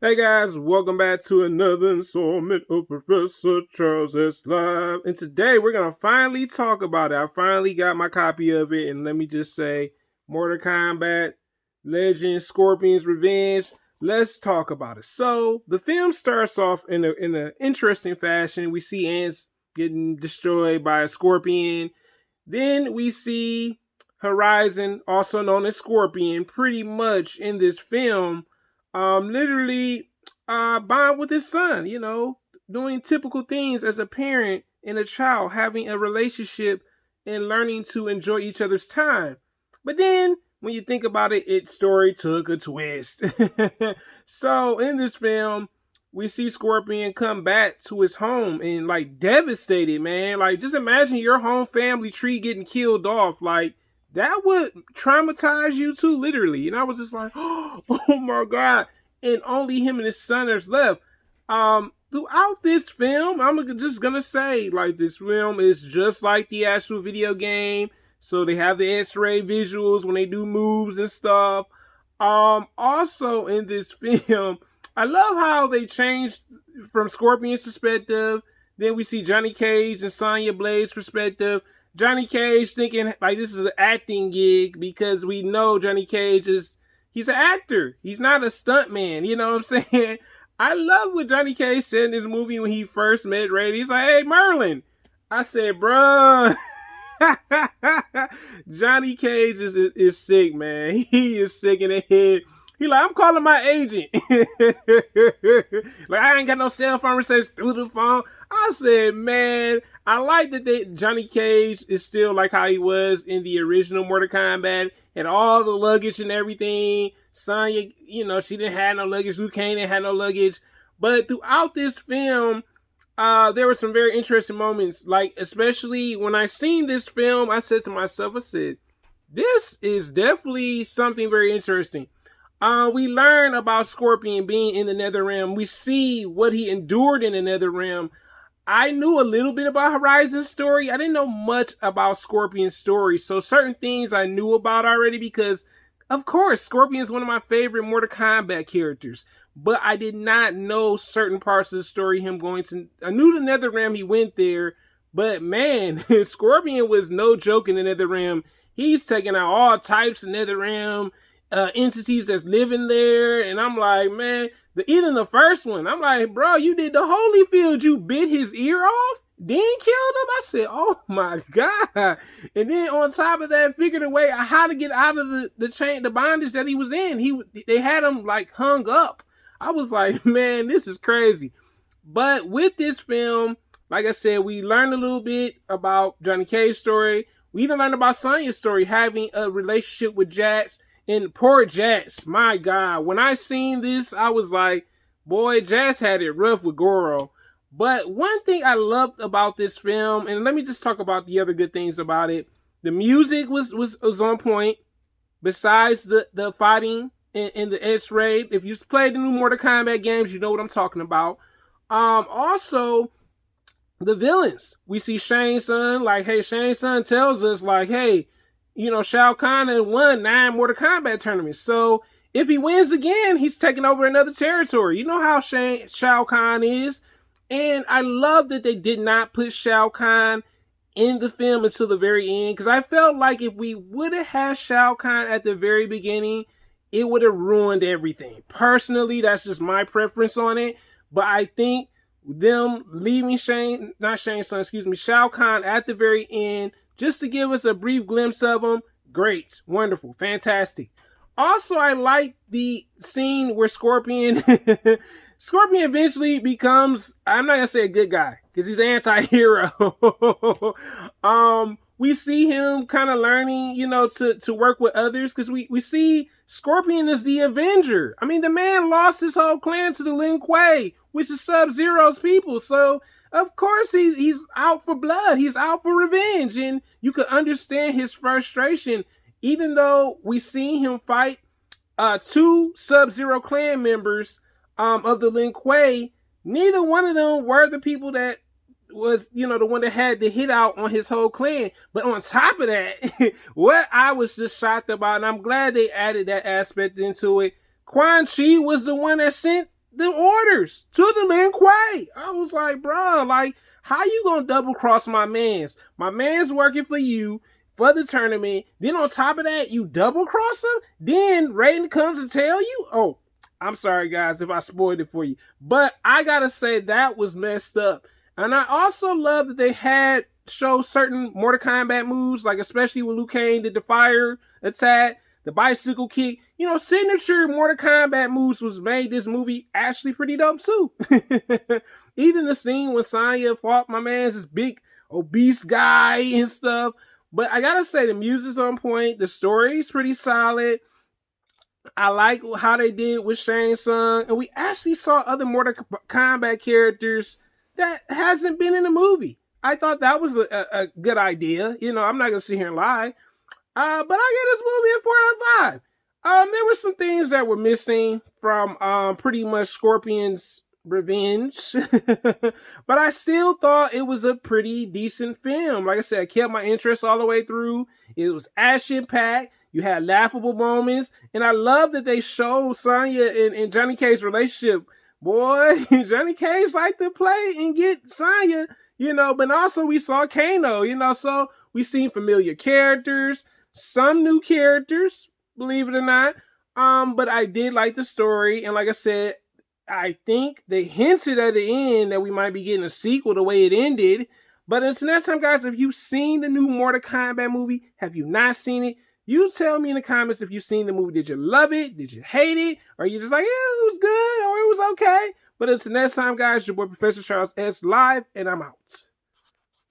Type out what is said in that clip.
Hey guys, welcome back to another installment of Professor Charles S. Live. And today we're going to finally talk about it. I finally got my copy of it, and let me just say, Mortal Kombat, Legend, Scorpion's Revenge. Let's talk about it. So, the film starts off in an interesting fashion. We see ants getting destroyed by a scorpion. Then we see Horizon, also known as Scorpion, pretty much in this film literally bond with his son, doing typical things as a parent and a child, having a relationship and learning to enjoy each other's time. But then when you think about it, its story took a twist. So in this film, we see Scorpion come back to his home and devastated, man. Like, just imagine your home family tree getting killed off. Like, that would traumatize you too, literally. And I was just like, oh my God. And only him and his son is left. Throughout this film, I'm just gonna say, this film is just like the actual video game. So they have the X-ray visuals when they do moves and stuff. Also in this film, I love how they changed from Scorpion's perspective. Then we see Johnny Cage and Sonya Blade's perspective. Johnny Cage thinking this is an acting gig because we know Johnny Cage he's an actor. He's not a stuntman. You know what I'm saying? I love what Johnny Cage said in this movie when he first met Ray. He's like, "Hey, Merlin." I said, "Bruh." Johnny Cage is sick, man. He is sick in the head. He like, "I'm calling my agent." I ain't got no cell phone research through the phone. I said, man, I like that Johnny Cage is still like how he was in the original Mortal Kombat, and all the luggage and everything. Sonya, she didn't have no luggage. Liu Kang didn't have no luggage. But throughout this film, there were some very interesting moments. Especially when I seen this film, I said to myself, this is definitely something very interesting. We learn about Scorpion being in the Nether Realm. We see what he endured in the Nether Realm. I knew a little bit about Horizon's story. I didn't know much about Scorpion's story. So certain things I knew about already because, of course, Scorpion is one of my favorite Mortal Kombat characters. But I did not know certain parts of the story. I knew the Nether Realm, he went there. But man, Scorpion was no joke in the Nether Realm. He's taking out all types of Nether Realm entities that's living there. And I'm like, man, even the first one, I'm like, bro, you did the Holyfield. You bit his ear off, then killed him. I said, oh my God. And then on top of that, figured a way how to get out of the bondage that he was in. They had him hung up. I was like, man, this is crazy. But with this film, like I said, we learned a little bit about Johnny Cage's story. We even learned about Sonya's story, having a relationship with Jax. And poor Jax, my God. When I seen this, I was like, boy, Jax had it rough with Goro. But one thing I loved about this film, and let me just talk about the other good things about it. The music was on point. Besides the fighting and the X-ray. If you played the new Mortal Kombat games, you know what I'm talking about. Also, the villains. We see Shang Tsung, Shang Tsung tells us, hey, Shao Kahn won 9 Mortal Kombat tournaments. So if he wins again, he's taking over another territory. You know how Shao Kahn is. And I love that they did not put Shao Kahn in the film until the very end. Because I felt like if we would have had Shao Kahn at the very beginning, it would have ruined everything. Personally, that's just my preference on it. But I think them leaving Shao Kahn at the very end, just to give us a brief glimpse of him, great, wonderful, fantastic. Also, I like the scene where Scorpion eventually becomes, I'm not going to say a good guy, because he's an anti-hero. We see him kind of learning, to work with others, because we see Scorpion is the Avenger. I mean, the man lost his whole clan to the Lin Kuei, which is Sub-Zero's people, so of course he's out for blood. He's out for revenge. And you could understand his frustration. Even though we seen him fight 2 Sub-Zero clan members of the Lin Kuei, neither one of them were the people that was, the one that had the hit out on his whole clan. But on top of that, what I was just shocked about, and I'm glad they added that aspect into it, Quan Chi was the one that sent the orders to the Lin Kuei. I was like, bro, like, how you gonna double cross my mans? My man's working for you for the tournament. Then on top of that, you double cross him. Then Raiden comes to tell you, oh, I'm sorry guys if I spoiled it for you, but I gotta say that was messed up. And I also love that they had show certain Mortal Kombat moves, like especially when Liu Kang did the fire attack, the bicycle kick. You know, signature Mortal Kombat moves was made this movie actually pretty dope too. Even the scene when Sonya fought my man's this big obese guy and stuff. But I gotta say the music's on point, the story's pretty solid. I like how they did with Shang Tsung, and we actually saw other Mortal Kombat characters that hasn't been in the movie. I thought that was a good idea. You know, I'm not gonna sit here and lie. But I gave this movie a 4 out of 5. There were some things that were missing from pretty much Scorpion's revenge, but I still thought it was a pretty decent film. Like I said, I kept my interest all the way through. It was action packed. You had laughable moments, and I love that they showed Sonya and Johnny Cage's relationship. Boy, Johnny Cage liked to play and get Sonya, you know, but also we saw Kano, you know, so we seen familiar characters, some new characters, believe it or not. But I did like the story, and like I said, I think they hinted at the end that we might be getting a sequel the way it ended. But until next time, guys, if you've seen the new Mortal Kombat movie, have you not seen it? You tell me in the comments if you've seen the movie. Did you love it? Did you hate it? Or are you just like, yeah, it was good or it was okay? But until next time, guys, your boy Professor Charles S. live, and I'm out.